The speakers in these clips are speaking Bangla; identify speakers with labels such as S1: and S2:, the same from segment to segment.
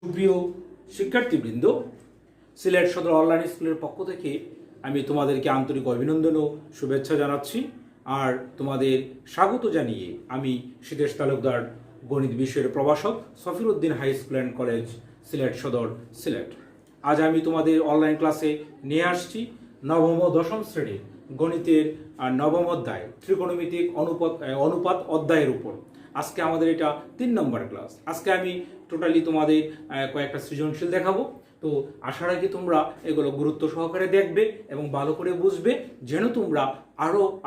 S1: সুপ্রিয় শিক্ষার্থীবৃন্দ, সিলেট সদর অনলাইন স্কুলের পক্ষ থেকে আমি তোমাদেরকে আন্তরিক অভিনন্দন ও শুভেচ্ছা জানাচ্ছি। আর তোমাদের স্বাগত জানিয়ে আমি সিদ্ধেশ তালুকদার, গণিত বিষয়ের প্রভাষক, Safiruddin high school and college, Sylhet Sadar, Sylhet. আজ আমি তোমাদের অনলাইন ক্লাসে নিয়ে আসছি নবম ও দশম শ্রেণীর গণিতের নবম অধ্যায় ত্রিকোণমিতিক অনুপাত অধ্যায়ের উপর। আজকে আমাদের এটা 3 নম্বর ক্লাস। আজকে আমি টোটালি তোমাদের কয়েকটা সৃজনশীল দেখাবো। তো আশা রাখি তোমরা এগুলো গুরুত্ব সহকারে দেখবে এবং ভালো করে বুঝবে, যেন তোমরা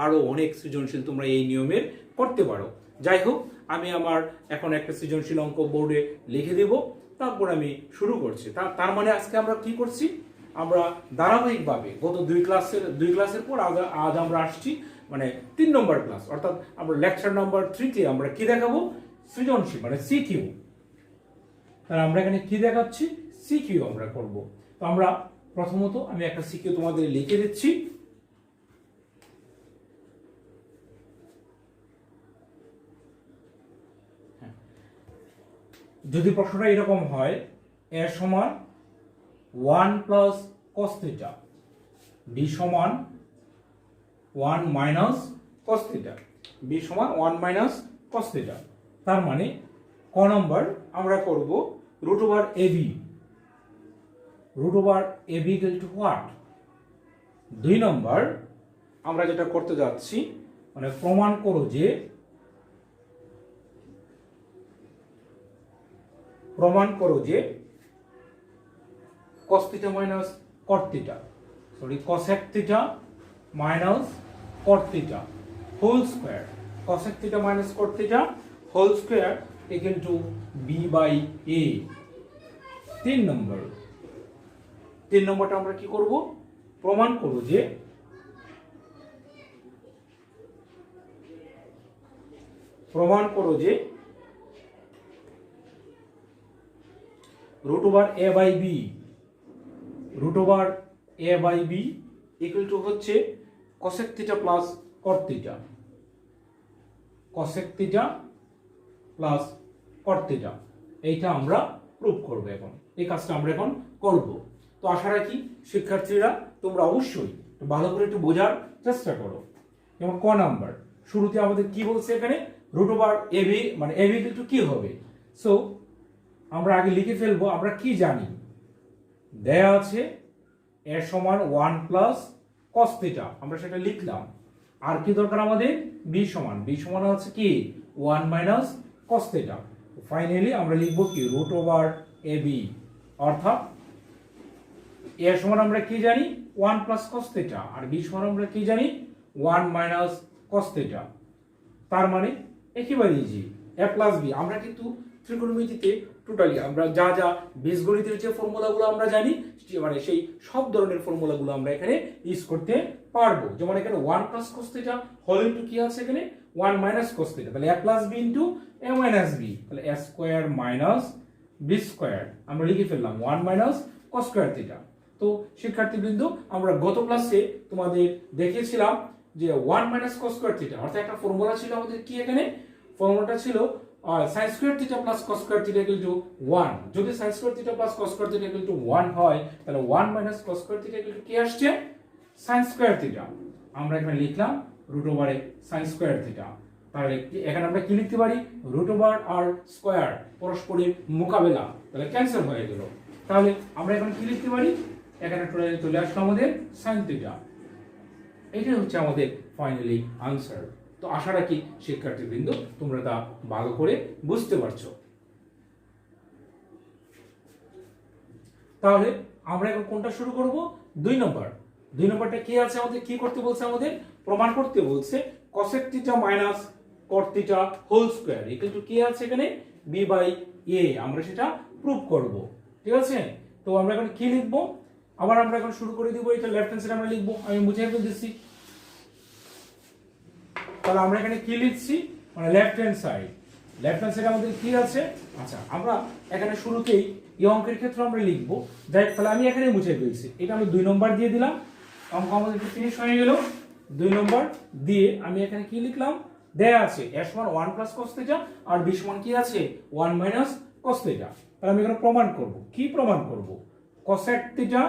S1: আরো অনেক সৃজনশীল তোমরা এই নিয়মের করতে পারো। যাই হোক, আমি আমার এখন একটা সৃজনশীল অঙ্ক বোর্ডে লিখে দেব, তারপর আমি শুরু করছি। তার মানে আজকে আমরা কি করছি, আমরা ধারাবাহিকভাবে গত দুই ক্লাসের পর আজ আমরা আসছি মানে 3 নম্বর ক্লাস, অর্থাৎ আমরা লেকচার নাম্বার 3-তে আমরা কি দেখাবো, সৃজনশীল মানে সিকিউ। তাহলে আমরা এখানে কি দেখাচ্ছি, সিকিউ আমরা করব। তো আমরা প্রথমত আমি একটা সিকিউ তোমাদের লিখে দিচ্ছি। যদি প্রশ্নটা এরকম হয়, a সমান 1 প্লাস cos থিটা, b সমান 1 মাইনাস cos থিটা, b সমান 1 মাইনাস cos থিটা, তার মানে ক নম্বর আমরা করব root over ab equal to what. 2 নম্বর আমরা যেটা করতে যাচ্ছি, মানে প্রমাণ করো যে cos theta minus cot theta, cosec theta minus cot theta whole square, cosec theta minus cot theta whole square equal to b by a। 3 নম্বরটা আমরা কি করব, প্রমাণ করব যে root over a by b equal to হচ্ছে cosec theta plus cot theta, এইটা আমরা প্রুভ করব। এখন এই কাজটা আমরা এখন করব। তো আশা রাখি শিক্ষার্থীরা তোমরা অবশ্যই ভালো করে একটু বোঝার চেষ্টা করো। যেমন ক নাম্বার শুরুতে আমাদের কি বলছে, এখানে রুট ওভার ab মানে ab ইকুয়াল টু কি হবে। সো আমরা আগে লিখে ফেলবো, আমরা কি জানি, দেয়া আছে a সমান 1 প্লাস cos থিটা, আমরা সেটা লিখলাম। আর কি দরকার আমাদের, b সমান হচ্ছে কি 1 মাইনাস cos থিটা। ফাইনালি আমরা লিখবো কি রুট ওভার ab, অর্থাৎ a সমান আমরা কি জানি 1 প্লাস cos থিটা, আর b সমান আমরা কি জানি 1 মাইনাস cos থিটা। তার মানে একেবারে ইজি, a প্লাস b। আমরা কিন্তু ত্রিকোণমিতিতে টোটালি আমরা যা বীজগণিতের যে ফর্মুলাগুলো আমরা জানি, মানে সেই সব ধরনের ফর্মুলাগুলো আমরা এখানে ইউজ করতে পারবো। যেমন এখানে 1 plus cos theta whole into কি আছে, এখানে 1 মাইনাস cos থিটা, তাহলে a plus b into a minus b, তাহলে a square minus b square আমরা লিখে ফেললাম 1 মাইনাস cos স্কয়ার থিটা। তো শিক্ষার্থীবৃন্দ, আমরা গত ক্লাসে তোমাদের দেখিয়েছিলাম যে 1 মাইনাস cos স্কয়ার থিটা, অর্থাৎ একটা ফর্মুলা ছিল আমাদের কি, এখানে ফর্মুলাটা ছিল sin square theta plus cos square theta equal to 1। যদি sin square theta plus cos square theta equal to 1 হয়, তাহলে 1 minus cos square theta equal to কি আসছে, sin স্কয়ার থিটা। আমরা এখানে লিখলাম রুট ওভারে sin স্কয়ার থিটা। তাহলে এখানে আমরা কি লিখতে পারি, রুট ওভার আর স্কয়ার পরস্পরের মোকাবেলা, তাহলে ক্যান্সেল হয়ে গেল। তাহলে আমরা এখন কি লিখতে পারি, এখানে টোটালি চলে আসলো আমাদের sin থিটা। এটাই হচ্ছে আমাদের ফাইনালি আনসার। তো আশা রাখি শিক্ষার্থীবৃন্দ তোমরা তা ভালো করে বুঝতে পারছো। তাহলে আমরা এখন কোনটা শুরু করব, 2 নম্বরটা কি আছে আমাদের, কি করতে বলছে, আমাদের প্রমাণ করতে বলছে cosec theta minus cot theta whole square equal to কি আছে এখানে b বাই a। আমরা সেটা প্রুভ করব, ঠিক আছে। তো আমরা এখন কি লিখব, আবার আমরা এখন শুরু করে দিব, এটা লেফট হ্যান্ড সাইড আমরা লিখব, আমি মুছে ফেলতেছি। তাহলে আমরা এখানে কি লিখছি, মানে লেফট হ্যান্ড সাইড আমাদের কি আছে। আচ্ছা, আমরা এখানে শুরুতেই এই অঙ্কের ক্ষেত্রে আমরা লিখবো, যাই তাহলে আমি এখানে মুছে ফেলছি, এটা আমি 2 নম্বর দিয়ে দিলাম, অঙ্ক আমাদের ফিনিশ হয়ে গেল। 2 নম্বর দিয়ে আমি এখানে কি লিখলাম, দেয়া আছে a সমান 1 প্লাস cos থিটা আর b সমান কি আছে 1 মাইনাস cos থিটা। তাহলে আমি এখানে প্রমাণ করব। কি প্রমাণ করব? cosec theta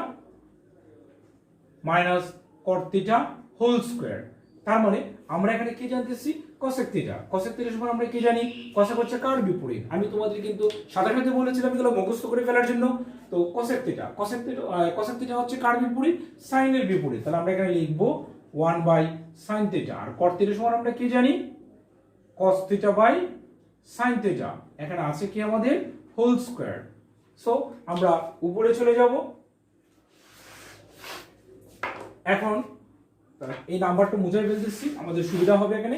S1: minus cot theta whole square. তার মানে আমরা এখানে কি জানতেছি? cosec theta. cosec থিটা সমান আমরা কি জানি? cosec হচ্ছে কার বিপরীত। আমি তোমাদের কিন্তু সাথে সাথে বলেছিলাম এগুলো মুখস্থ করে ফেলার জন্য। তো cosec থিটা হচ্ছে কার বিপরীত? sin এর বিপরীত। তাহলে আমরা এখানে লিখব 1 বাই sin থিটা। আর cot থিটা সমান আমরা কি জানি? cos theta by sin theta. এখানে আছে কি আমাদের? Whole square. সো আমরা উপরে চলে যাব। এখন এই নাম্বারটা মুছে ফেলতেছি, আমাদের সুবিধা হবে এখানে।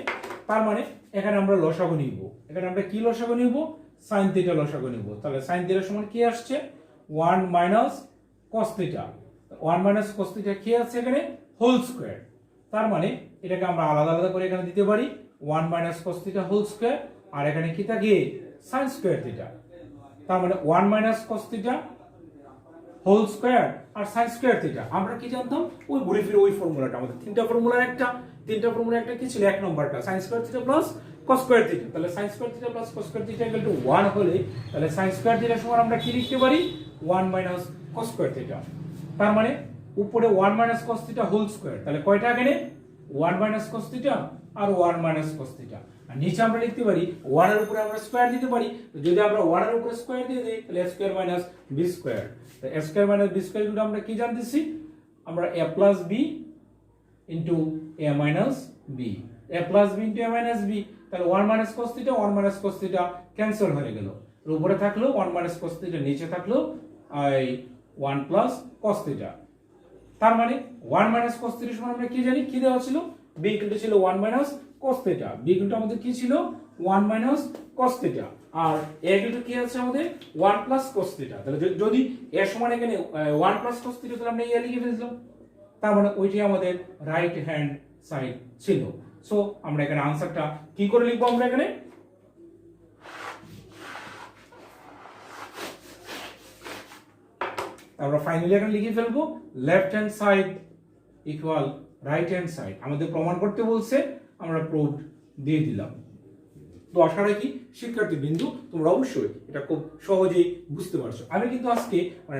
S1: তার মানে এখানে আমরা লসাগু নিব। এখানে আমরা কি লসাগু নিব? sin থিটা লসাগু নিব। তাহলে sin থিটা সমান কি আসছে? 1 minus cos theta. 1 minus cos theta কি আছে এখানে? Whole square. তার মানে এটাকে আমরা আলাদা আলাদা করে এখানে দিতে পারি 1 minus cos theta whole square, আর এখানে কি থাকে? sin square theta. তার মানে 1 minus cos theta whole square আর sin স্কয়ার থিটা। আমরা কি জানতাম? ওই ঘুরে ফিরে ওই ফর্মুলাটা, আমাদের তিনটা ফর্মুলার একটা কি ছিল? এক নম্বরটা sin square theta plus cos square theta. তাহলে sin square theta plus cos square theta equal to 1 হলে তাহলে sin স্কয়ার থিটা সমান আমরা কি লিখতে পারি? 1 মাইনাস cos স্কয়ার থিটা। তার মানে উপরে 1 minus cos theta whole square. তাহলে কয়টা এখানে? 1 মাইনাস cos থিটা আর 1 মাইনাস cos থিটা। আর নিচে আমরা লিখতে পারি 1 এর উপরে আমরা স্কয়ার দিতে পারি। যদি আমরা 1 এর উপরে স্কয়ার দিয়ে দেই তাহলে a square minus b square. তো a square minus b square কিন্তু আমরা কি জানতেছি? আমরা a plus b into a minus b। a plus b into a minus b। তাহলে 1 minus cos theta 1 minus cos theta cancel হয়ে গেল। এর উপরে থাকলো 1 মাইনাস cos থিটা, নিচে থাকলো এই 1 প্লাস cos থিটা। তার মানে 1 মাইনাস cos থিটা সমান আমরা কি জানি? কি দেওয়া ছিল? b কিন্তু ছিল 1 মাইনাস cos থিটা। b কিন্তু আমাদের কি ছিল? 1 মাইনাস cos থিটা। আর a কিন্তু কি আছে আমাদের? 1 প্লাস cos থিটা। তাহলে যদি a সমান এখানে 1 প্লাস cos থিটা, তাহলে আমরা a লিখে ফেললাম। তার মানে ওইটাই আমাদের রাইট হ্যান্ড সাইড ছিল। সো আমরা এখানে আনসারটা কি করে লিখবো? আমরা এখানে আমরা ফাইনালি এখানে লিখে ফেলবো left hand side equal right hand side. আমাদের প্রমাণ করতে বলছে, আমরা প্রুফ দিয়ে দিলাম। তো আশা রাখি শিক্ষার্থী বিন্দু তোমরা অবশ্যই এটা খুব সহজেই বুঝতে পারছো। আমি কিন্তু আজকে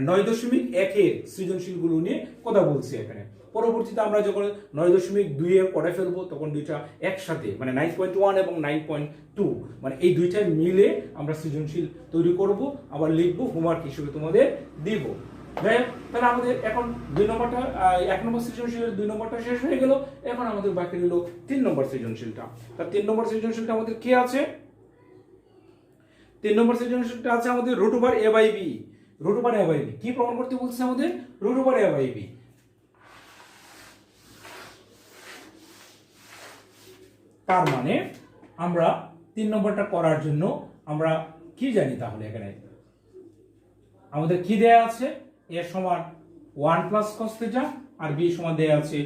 S1: 9.1 এর সৃজনশীলগুলো নিয়ে কথা বলছি এখানে। পরবর্তীতে আমরা যখন 9.2 এর করে ফেলবো তখন দুইটা একসাথে 9.1 এবং 9.2 এই দুইটাই মিলে আমরা সৃজনশীল তৈরি করব, আবার লিখবো, হোমওয়ার্ক হিসেবে তোমাদের দিব। তাহলে আমাদের এখন 2 নম্বরটা 1 নম্বর সৃজনশীলের 2 নম্বরটা শেষ হয়ে গেল। এখন আমাদের বাকি রইল 3 নম্বর সৃজনশীলটা। তার 3 নম্বর সৃজনশীলটা আমাদের কি আছে? 3 নম্বর সৃজনশীলটা আছে আমাদের root over a by b। Root over a by b কি প্রমাণ করতে বলছে আমাদের? Root over a by b। তার মানে আমরা 3 নম্বরটা করার জন্য আমরা কি জানি? তাহলে এখানে আমাদের কি দেয়া আছে? a সমান 1 প্লাস cos থিটা আর b সমান দেয়া আছে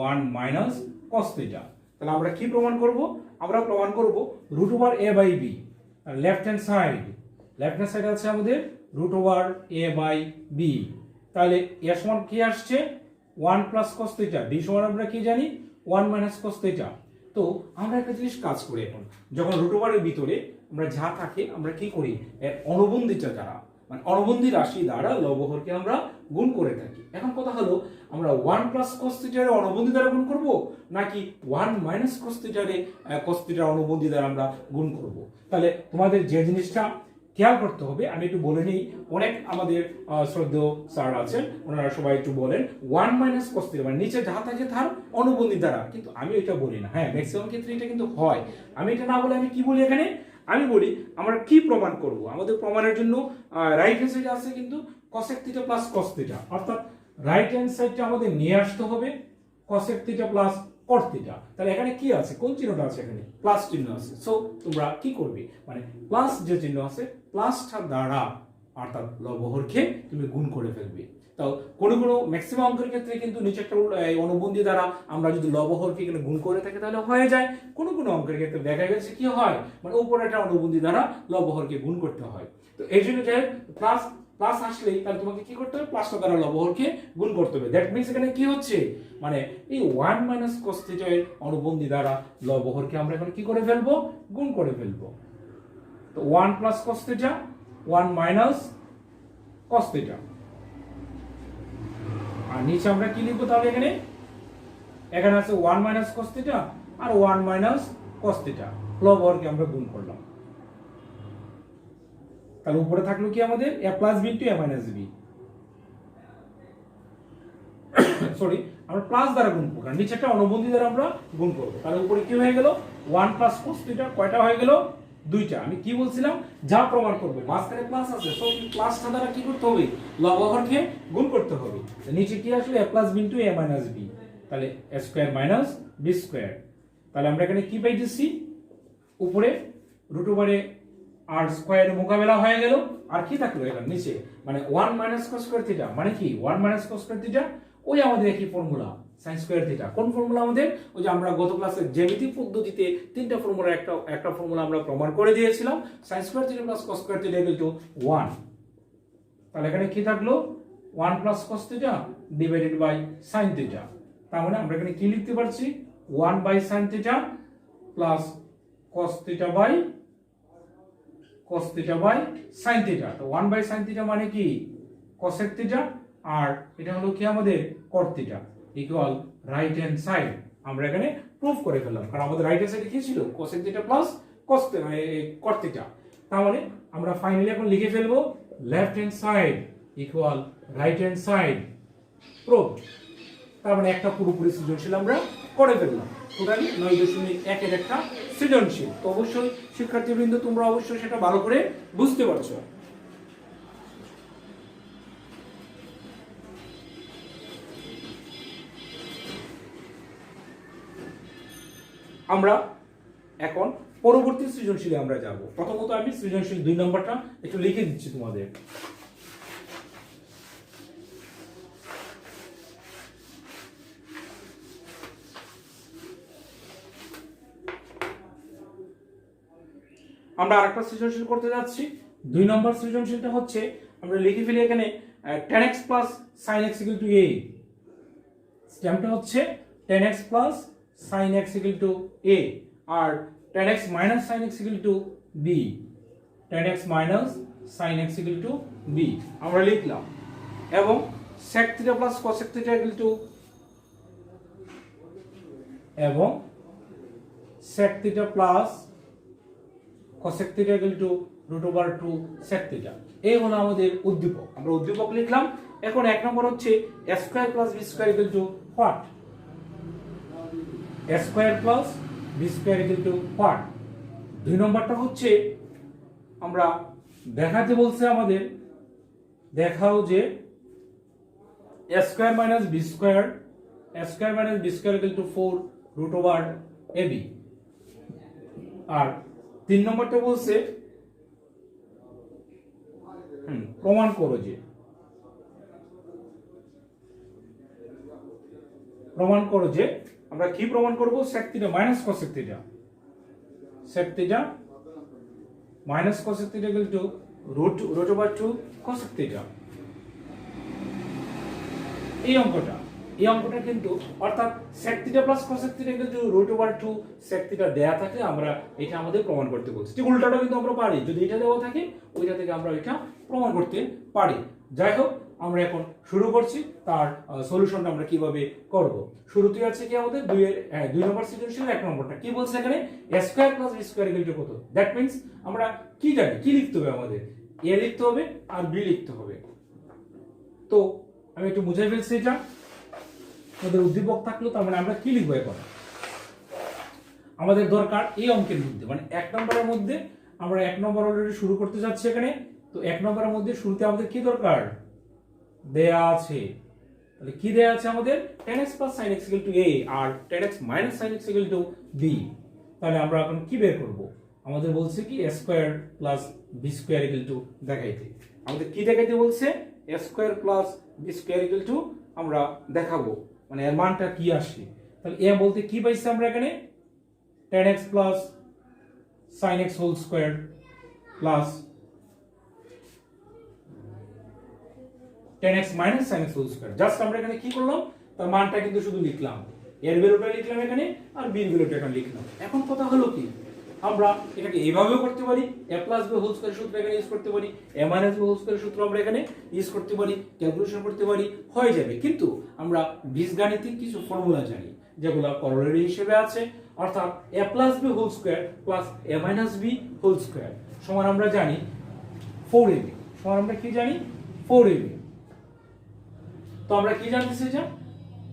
S1: 1 মাইনাস cos থিটা। তাহলে আমরা কি প্রমাণ করব? আমরা প্রমাণ করব root over a by b। Left hand side আছে আমাদের root over a by b। তাহলে a সমান কি আসছে? 1 প্লাস cos থিটা। b সমান আমরা কি জানি? 1 মাইনাস cos থিটা। তো আমরা একটা জিনিস কাজ করি, এখন যখন রুট ওভারের ভিতরে আমরা যা থাকে আমরা কি করি? অনুবন্ধিতা দ্বারা অনুবন্ধী রাশি দ্বারা লবহরকে আমরা গুণ করে থাকি। এখন কথা হলো আমরা 1 প্লাস cos থিটার অনুবন্ধী দ্বারা গুণ করব নাকি 1 মাইনাস cos থিটার অনুবন্ধী দ্বারা আমরা গুণ করব? তাহলে তোমাদের যে জিনিসটা খেয়াল করতে হবে, আমি একটু বলে নিই। অনেক আমাদের শ্রদ্ধেয় স্যার আছেন, ওনারা সবাই একটু বলেন 1 মাইনাস cos থিটা নিচে যা থাকে তার অনুবন্ধী দ্বারা, কিন্তু আমি এটা বলি না। হ্যাঁ, ম্যাক্সিমাম ক্ষেত্রে এটা কিন্তু হয়। আমি এটা না বলে আমি কি বলি এখানে? আমি বলি আমরা কি প্রমাণ করব? আমাদের প্রমাণের জন্য রাইট হ্যান্ড সাইডে আছে কিন্তু cosec theta plus cos theta, অর্থাৎ রাইট হ্যান্ড সাইডটা আমাদের নিয়ে আসতে হবে cosec theta plus cot theta. তাহলে এখানে কি আছে? কোন চিহ্নটা আছে? এখানে প্লাস চিহ্ন আছে। সো তোমরা কি করবে? প্লাস যে চিহ্ন আছে প্লাসটা দ্বারা অর্থাৎ লবহরকে তুমি গুণ করে ফেলবে। তো কোনো ম্যাক্সিমাম অঙ্কের ক্ষেত্রে কিন্তু নিচে একটা অনুবন্ধী দ্বারা আমরা যদি লবহরকে এখানে গুণ করে থাকি তাহলে হয়ে যায়। কোনো অঙ্কের ক্ষেত্রে দেখা গেছে কি হয়, উপরে একটা অনুবন্ধী দ্বারা লবহরকে গুণ করতে হয়। তো এই জন্য যে প্লাস আসলেই তাহলে তোমাকে কি করতে হবে? প্লাসটা দ্বারা লবহরকে গুণ করতে হবে। দ্যাট মিন্স এখানে কি হচ্ছে? এই 1 মাইনাস cos থিটা এর অনুবন্ধী দ্বারা লবহরকে আমরা এখন কি করে ফেলবো? গুণ করে ফেলবো। তো 1 plus cos theta 1 minus cos theta. আর নিচে আমরা কি লিখবো তাহলে এখানে আছে 1 মাইনাস cos থিটা আর 1 মাইনাস cos থিটা, লব হরকে আমরা গুণ করলাম। তাহলে উপরে থাকলো কি আমাদের a plus b into a minus b, sorry আমরা প্লাস দ্বারা গুণ করব, কারণ নিচে একটা অনুবন্ধী দ্বারা আমরা গুণ করব। তাহলে উপরে কি হয়ে গেল 1 প্লাস cos থিটা, কয়টা হয়ে গেল দুইটা। আমি কি বলছিলাম, যা প্রমাণ করব মাঝখানে প্লাস আছে, সো প্লাসটা দ্বারা কি করতে হবে, লব হরকে গুণ করতে হবে। নিচে কি আসলে a plus b into a minus b, তাহলে a square minus b square. তাহলে আমরা এখানে কি পাইতেছি, উপরে রুট ওভারে আর স্কয়ারের মোকাবেলা হয়ে গেল, আর কি থাকলো এখানে নিচে, মানে 1 মাইনাস cos স্কয়ার থিটা, মানে কি 1 মাইনাস cos স্কয়ার থিটা, ওই আমাদের একই ফর্মুলা sin স্কয়ার থিটা। কোন ফর্মুলা আমাদের, ওই যে আমরা গত ক্লাসে জ্যামিতি পদ্ধতিতে তিনটা ফর্মুলা একটা ফর্মুলা আমরা প্রমাণ করে দিয়েছিলাম, sin square theta plus cos square theta equal to 1। তাহলে এখানে কি থাকলো 1 plus cos theta divided by sin theta. তার মানে আমরা এখানে কি লিখতে পারছি, 1 by sin theta plus cos theta by sin theta. তো 1 বাই sin থিটা মানে কি cosec থিটা, আর এটা হলো কি আমাদের cot theta equal right hand side. আমরা এখানে প্রুফ করে ফেললাম, কারণ আমাদের রাইট হ্যান্ড সাইডে কি ছিল, cosec theta plus cot theta. তার মানে আমরা ফাইনালি এখন লিখে ফেলবো left hand side equal right hand side, proof. তার মানে একটা পুরোপুরি সৃজনশীল আমরা করে ফেললাম, টোটালি 9.1 এর একটা সৃজনশীল। তো অবশ্যই শিক্ষার্থীবৃন্দ তোমরা অবশ্যই সেটা ভালো করে বুঝতে পারছো। আমরা এখন পরবর্তী সৃজনশীলে আমরা যাব। প্রথমত আমি সৃজনশীল 2 নম্বরটা একটু লিখে দিচ্ছি তোমাদের। আমরা আরেকটা সৃজনশীল করতে যাচ্ছি। 2 নম্বর সৃজনশীলটা হচ্ছে আমরা লিখে ফেলি এখানে tan x plus sin x equal to a। স্টেমটা হচ্ছে tan x plus sin x equal to a আর tan x minus sin x equal to b, tan x minus sin x equal to b আমরা লিখলাম, এবং sec theta plus cosec theta equal to, এবং sec theta plus cosec theta equal to root over 2 sec theta। এই হলো আমাদের উদ্দীপক, আমরা উদ্দীপক লিখলাম। এখন এক নম্বর হচ্ছে a square plus b square equal to what, a square plus b square equal to what। 2 নম্বরটা হচ্ছে আমরা দেখাতে বলছে আমাদের, দেখাও যে a square minus b square equal to 4 root over ab। আর 3 নম্বরটা বলছে প্রমাণ করো যে, আমরা কি প্রমাণ করব, sec theta minus cosec theta, sec theta minus cosec theta equal to root over 2 cosec theta। এই অঙ্কটা কিন্তু অর্থাৎ sec theta plus cosec theta equal to root over 2 sec theta দেয়া থাকে, আমরা এটা আমাদের প্রমাণ করতে বলছি। ঠিক উল্টাটাও কিন্তু আমরা পারি, যদি এটা দেওয়া থাকে ওইটা থেকে আমরা এটা প্রমাণ করতে পারি। যাই হোক, আমরা এখন শুরু করছি তার সলিউশনটা আমরা কিভাবে করব। শুরুতে আছে কি আমাদের 2 নম্বর সৃজনশীল 1 নম্বরটা কি বলছে এখানে, a square plus b square equal to কত। দ্যাট মিন্স আমরা কি জানি, কি লিখতে হবে আমাদের, a লিখতে হবে আর b লিখতে হবে। তো আমি একটু বুঝাই ফেলছি, এটা আমাদের উদ্দীপক থাকলো, তার মানে আমরা কি লিখবো এখন, আমাদের দরকার এই অঙ্কের মধ্যে, মানে 1 নম্বরের মধ্যে আমরা 1 নম্বর অলরেডি শুরু করতে যাচ্ছি এখানে। তো 1 নম্বরের মধ্যে শুরুতে আমাদের কি দরকার, দেয়া আছে, তাহলে কি দেয়া আছে আমাদের, tan x plus sin x equal to a আর tan x minus sin x equal to b। তাহলে আমরা এখন কি বের করব, আমাদের বলছে কি a square plus b square equal to দেখাইতে, আমাদের কি দেখাইতে বলছে, a square plus b square equal to আমরা দেখাবো, মানে এর মানটা কি আসে। তাহলে a বলতে কি পাইছি আমরা এখানে, tan x plus sin x whole square plus tan x minus sin x whole square। Just আমরা এখানে কি করলাম, তার মানটা কিন্তু শুধু লিখলাম, এর ভ্যালুটা লিখলাম এখানে আর b এর ভ্যালুটা এখানে লিখলাম। এখন কথা হলো কি, আমরা এটাকে এইভাবেও করতে পারি, a plus b whole square সূত্র এখানে ইউজ করতে পারি, a minus b whole square সূত্র আমরা এখানে ইউজ করতে পারি, ক্যালকুলেশন করতে পারি, হয়ে যাবে। কিন্তু আমরা বীজগাণিতিক কিছু ফর্মুলা জানি যেগুলো করোলারি হিসেবে আছে, অর্থাৎ a plus b whole square plus a minus b whole square সমান আমরা জানি 4ab, সমান আমরা কি জানি 4ab। তো আমরা কি জানতেছি যে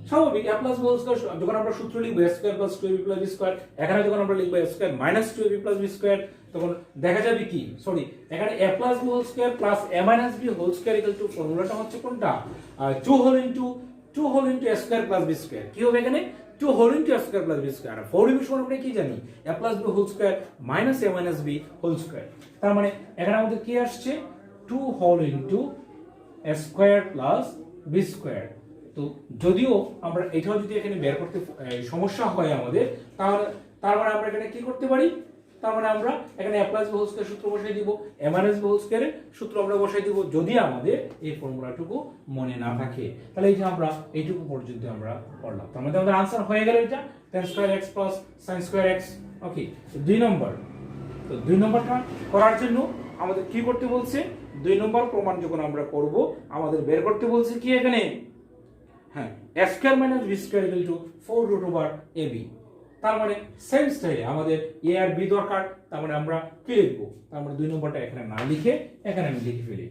S1: স্বাভাবিক a plus b whole square যখন আমরা সূত্র লিখব a square plus 2ab plus b square, এখানে যখন আমরা লিখব a square minus 2ab plus b square, তখন দেখা যাবে কি সরি এখানে a plus b whole square plus a minus b whole square equal to ফর্মুলাটা হচ্ছে কোনটা 2 whole into a square plus b square. কি হবে এখানে 2 whole into a square plus b square. আর 4ab সমান আমরা কি জানি a plus b whole square minus a minus b whole square. তার মানে এখানে আমাদের কি আসছে 2 whole into a square plus b square. তো যদিও আমরা এটাও যদি এখানে বের করতে সমস্যা হয় আমাদের, তাহলে তার মানে আমরা এখানে কি করতে পারি, তার মানে আমরা এখানে a plus b whole square সূত্র বসাই দিব, a মাইনাস b হোল স্কয়ারের সূত্র আমরা বসাই দিব, যদি আমাদের এই ফর্মুলাটুকু মনে না থাকে। তাহলে এই যে আমরা এইটুকু পর্যন্ত আমরা পড়লাম, তার মানে আমাদের आंसर হয়ে গেল এটা tan square x plus sin square x। ওকে, তো 2 নম্বর। তো 2 নম্বরটা করার জন্য আমাদের কি করতে বলছে, 2 নম্বর প্রমাণ যখন আমরা করব আমাদের বের করতে বলছে কি এখানে, হ্যাঁ a square minus b square equal to 4 root over ab। তার মানে সেম স্টাইলে আমাদের a আর b দরকার, তার মানে আমরা কি লিখব, তার মানে 2 নম্বরটা এখানে না লিখে এখানে আমি লিখে ফেলি।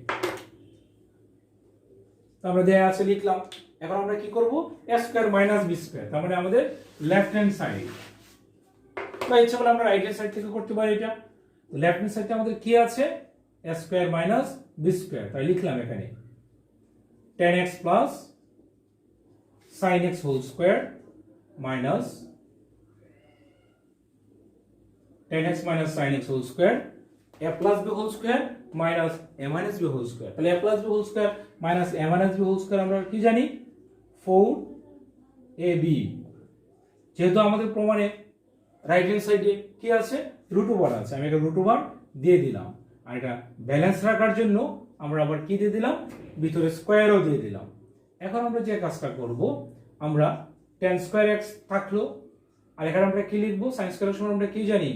S1: তো আমরা দেয়া আছে লিখলাম। এখন আমরা কি করব a square minus b square, তার মানে আমাদের লেফট হ্যান্ড সাইড, বা ইচ্ছা করলে আমরা রাইট হ্যান্ড সাইড থেকে করতে পারি এটা। তো লেফট হ্যান্ড সাইডে আমাদের কি আছে a square minus b square, তাই লিখলাম এখানে tan x plus sin x whole square minus tan x minus sin x whole square a plus b whole square minus a minus b whole square। তাহলে a plus b whole square minus a minus b whole square আমরা কি জানি 4ab। যেহেতু আমাদের প্রমাণে রাইট হ্যান্ড সাইডে কি আছে রুট ওভার আছে, আমি এটা রুট ওভার দিয়ে দিলাম। আর এটা ব্যালেন্স রাখার জন্য আমরা আবার কি দিয়ে দিলাম, ভিতরে স্কয়ারও দিয়ে দিলাম। এখন আমরা যে কাজটা করব, আমরা tan স্কয়ার x থাকলো, আর এখানে আমরা কি লিখবো sin স্কয়ার সমান আমরা কি জানি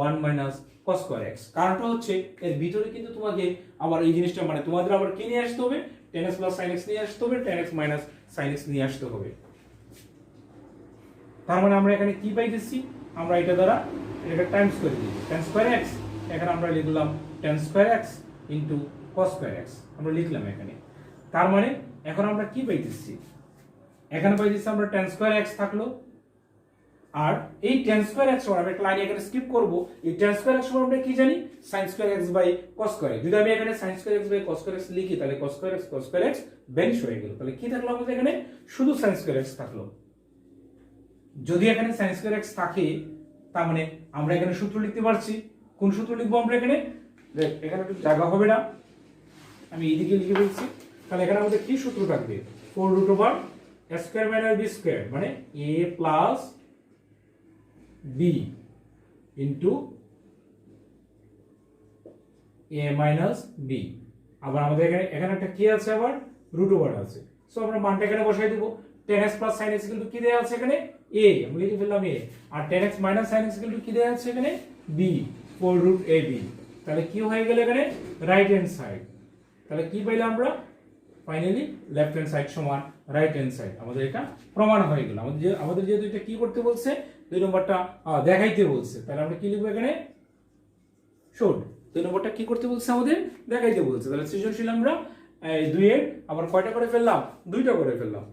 S1: 1 মাইনাস cos স্কয়ার x। কারণটা হচ্ছে এর ভিতরে কিন্তু তোমাকে আবার এই জিনিসটা মানে তোমাদের আবার কি নিয়ে আসতে হবে, tan x plus sin x নিয়ে আসতে হবে, tan x minus sin x নিয়ে আসতে হবে। তার মানে আমরা এখানে কি পাইতেছি, আমরা এটা দ্বারা এটা টাইমস করে দিই tan স্কয়ার x, এখানে আমরা লিখলাম tan square x into cos square x আমরা লিখলাম এখানে। তার মানে এখন আমরা কি পাইতেছি, এখানে পাইতেছি আমরা tan স্কয়ার x থাকলো, আর এই tan স্কয়ার x সমান আমরা একটা লাইন এখানে স্কিপ করব, এই tan স্কয়ার x সমান আমরা কি জানি sin square x by cos square x। যদি আমি এখানে sin square x by cos square x লিখি তাহলে cos স্কয়ার x ভ্যানিশ হয়ে গেল। তাহলে কি থাকলো আমাদের এখানে শুধু sin স্কয়ার x থাকলো। যদি এখানে sin স্কয়ার x থাকে তার মানে আমরা এখানে সূত্র লিখতে পারছি। কোন সূত্র লিখবো আমরা এখানে, এখানে একটু জায়গা হবে না, আমি এইদিকে লিখে ফেলছি। তাহলে এখানে আমাদের কি সূত্র থাকবে 4 root over a square minus b square, মানে a plus b into a minus b। আবার আমাদের এখানে একটা কি আছে, আবার রুট ওভার আছে। সো আমরা মানটা এখানে বসাই দেব, tan x plus sin x কিন্তু কি দেয়া আছে এখানে a, আমরা লিখে ফেললাম a, আর tan x minus sin x কিন্তু কি দেয়া আছে এখানে b 4 রুট ab। তাহলে কি হয়ে গেল এখানে রাইট হ্যান্ড সাইড। তাহলে কি পাইলাম আমরা ফাইনালি লেফট হ্যান্ড সাইড সমান রাইট হ্যান্ড সাইড, আমাদের এটা প্রমাণ হয়ে গেল। আমাদের যেহেতু এটা কি করতে বলছে 2 নম্বরটা দেখাইতে বলছে, তাহলে আমরা কি লিখবো এখানে শোড। 2 নম্বরটা কি করতে বলছে আমাদের দেখাইতে বলছে। তাহলে সৃজনশীল আমরা 2 এর আবার কয়টা করে ফেললাম, 2টা করে ফেললাম।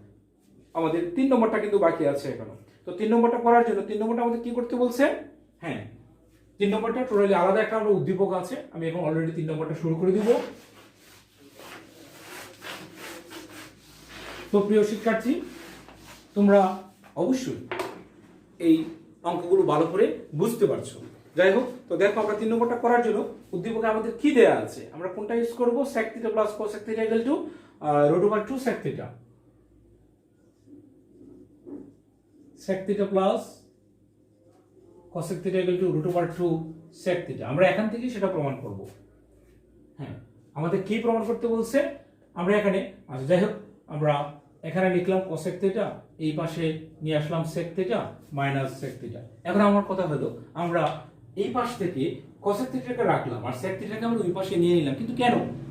S1: আমাদের 3 নম্বরটা কিন্তু বাকি আছে এখনো। তো 3 নম্বরটা করার জন্য 3 নম্বরটা আমাদের কি করতে বলছে, হ্যাঁ 3 নম্বরটা টোটালি আলাদা একটা আমরা উদ্দীপক আছে, আমি এখন অলরেডি 3 নম্বরটা শুরু করে দিব। তো প্রিয় শিক্ষার্থী, তোমরা অবশ্যই এই অঙ্কগুলো ভালো করে বুঝতে পারছো। যাই হোক, তো দেখো আমরা 3 নম্বরটা করার জন্য উদ্দীপকে আমাদের কি দেয়া আছে, আমরা কোনটা ইউজ করব sec θ plus cos θ equal to root over 2 sec θ, sec θ plus cos θ equal to root over 2 sec θ। আমরা এখান থেকে সেটা প্রমাণ করব। হ্যাঁ, আমাদের কি প্রমাণ করতে বলছে, আমরা এখানে আচ্ছা যাই হোক আমরা এখানে লিখলাম cosec θ, এই পাশে নিয়ে আসলাম sec θ মাইনাস sec θ। এখন আমার কথা হলো আমরা এই পাশ থেকে cosec থিটাকে রাখলাম আর sec থিটাকে আমরা ওই পাশে নিয়ে নিলাম, কিন্তু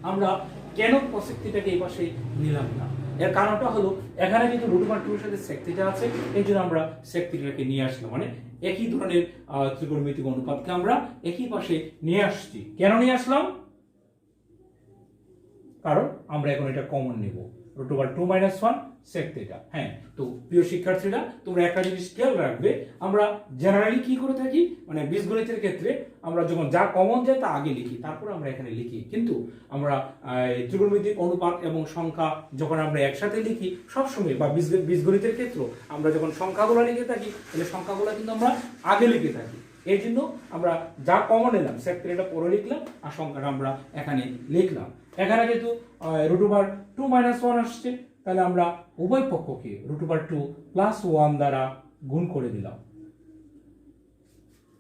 S1: আমরা কেন cosec থিটাকে এই পাশে নিলাম না? এর কারণটা হলো এখানে যেহেতু √2 এর সাথে sec থিটা আছে, এই জন্য আমরা sec থিটাকে নিয়ে আসলাম, মানে একই ধরনের ত্রিকোণমিতিক অনুপাতকে আমরা একই পাশে নিয়ে আসছি। কেন নিয়ে আসলাম? কারণ আমরা এখন এটা কমন নেব, √2 - 1 sec থিটা। হ্যাঁ, তো প্রিয় শিক্ষার্থীরা, তোমরা একটা জিনিস খেয়াল রাখবে, আমরা জেনারেলি কি করে থাকি, মানে বীজগণিতের ক্ষেত্রে আমরা যখন যা কমন যায় তা আগে লিখি, তারপর আমরা এখানে লিখি। কিন্তু আমরা ত্রিকোণমিতিক অনুপাত এবং সংখ্যা যখন আমরা একসাথে লিখি সবসময়, বা বীজগণিতের ক্ষেত্রে আমরা যখন সংখ্যাগুলো লিখে থাকি, তাহলে সংখ্যাগুলো কিন্তু আমরা আগে লিখে থাকি। এই জন্য আমরা যা কমন এলাম sec থিটাটা পরে লিখলাম আর সংখ্যাটা আমরা এখানে লিখলাম। এখানে যেহেতু √2 - 1 আসছে, তাহলে আমরা উভয় পক্ষকে √2 + 1 দ্বারা গুণ করে দিলাম।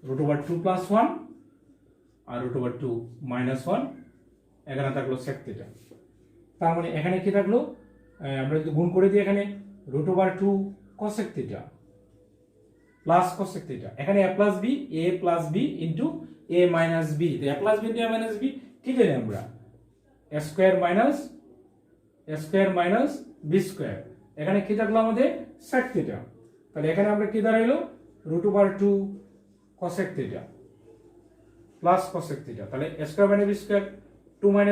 S1: √2 + 1 আর √2 - 1, এখানে থাকলো sec থিটা। তার মানে এখানে কি থাকলো, আমরা যদি গুণ করে দিই এখানে √2 cosec theta plus cosec theta, এখানে a + b + b * a - b, তো a + b * a - b কি জানি আমরা, a² - b², এখানে কি থাকলো আমাদের sec থিটা। তাহলে এখানে আমরা কি দাঁড়াইলো √2 cosec theta plus cosec theta, তাহলে a² - b², 2 - 1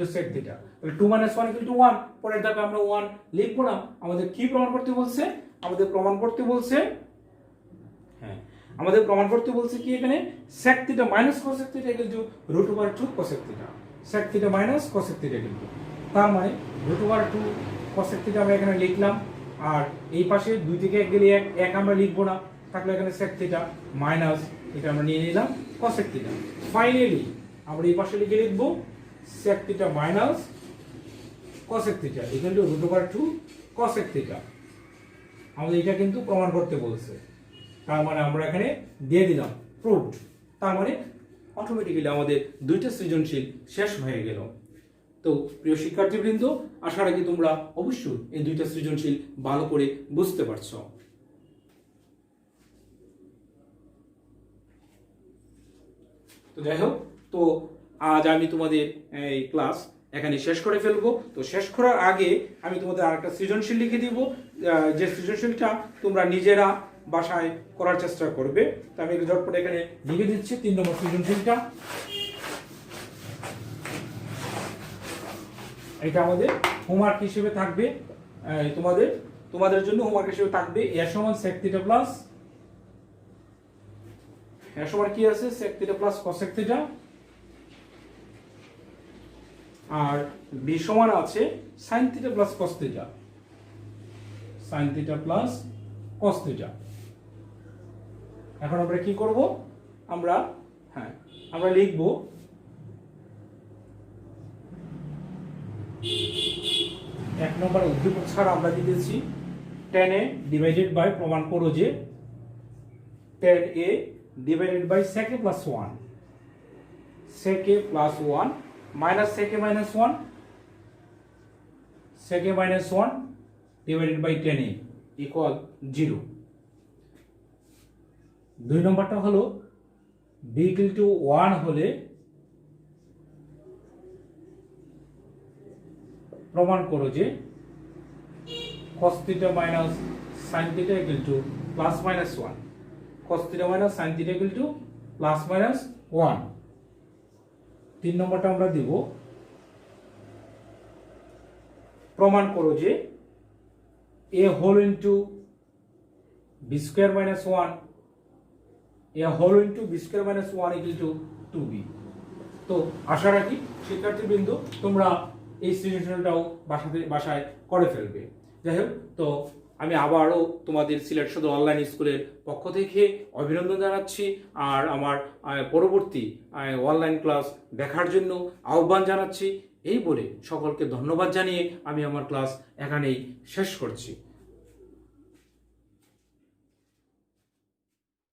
S1: = sec থিটা। তাহলে 2 - 1 = 1, পরের ধাপে আমরা 1 লিখবো না, আমাদের কি প্রমাণ করতে বলছে? আমাদের প্রমাণ করতে বলছে কি এখানে sec theta - cosec theta = √2 cosec theta, sec theta - cosec theta কিন্তু। তার মানে √2 cosec থিটা আমরা এখানে লিখলাম, আর এই পাশে 2 থেকে 1 গেলে 1 আমরা লিখবো না, থাকলে এখানে sec থিটা মাইনাস এটা আমরা নিয়ে নিলাম cosec থিটা। ফাইনালি আমরা এই পাশে লিখবো sec theta - cosec theta = √2 cosec theta. আমাদের এটা কিন্তু প্রমাণ করতে বলছে, তার মানে আমরা এখানে দিয়ে দিলাম প্রুভড। তার মানে অটোমেটিক্যালি আমাদের দুইটা সৃজনশীল শেষ হয়ে গেল। তো প্রিয় শিক্ষার্থীবৃন্দ, আশা রাখি তোমরা অবশ্যই এই দুইটা সৃজনশীল ভালো করে বুঝতে পারছো। তো যাই হোক, তো আজ আমি তোমাদের এই ক্লাস এখানে শেষ করে ফেলবো। তো শেষ করার আগে আমি তোমাদের আরেকটা সৃজনশীল লিখে দিব, যে সৃজনশীলটা তোমরা নিজেরা বাসায় করার চেষ্টা করবে। তো আমি ঝটপট এখানে লিখে দিচ্ছি 3 নম্বর সৃজনশীলটা। এটা আমাদের হোমওয়ার্ক হিসেবে থাকবে, তোমাদের জন্য হোমওয়ার্ক হিসেবে থাকবে a = sec থিটা প্লাস কি আছে sec theta plus cosec theta, আর b সমান আছে sin theta plus cos theta, sin theta plus cos theta. এখন আমরা কি করব, আমরা লিখব 1 নম্বর উদ্দীপক ছাড়া আমরা দিয়েছি tan a / প্রমাণ করো যে tan a / sec a + 1, sec a + 1 minus sec a - 1, sec a - 1 / tan a = 0। 2 নম্বরটা হলো b = 1 হলে প্রমাণ করো যে cos θ - sin θ = +-1, cos θ - sin θ = +-1। 3 নম্বরটা আমরা দেব প্রমাণ করো যে a whole into b square minus 1, a whole into b square minus 1 = 2b। তো আশা রাখি শিক্ষার্থীবৃন্দ তোমরা এই সৃজনশীলটাও বাসায় করে ফেলবে। যাই হোক, তো আমি আবারও তোমাদের সিলেট সদর অনলাইন স্কুলের পক্ষ থেকে অভিনন্দন জানাচ্ছি, আর আমার পরবর্তী অনলাইন ক্লাস দেখার জন্য আহ্বান জানাচ্ছি। এই বলে সকলকে ধন্যবাদ জানিয়ে আমি আমার ক্লাস এখানেই শেষ করছি।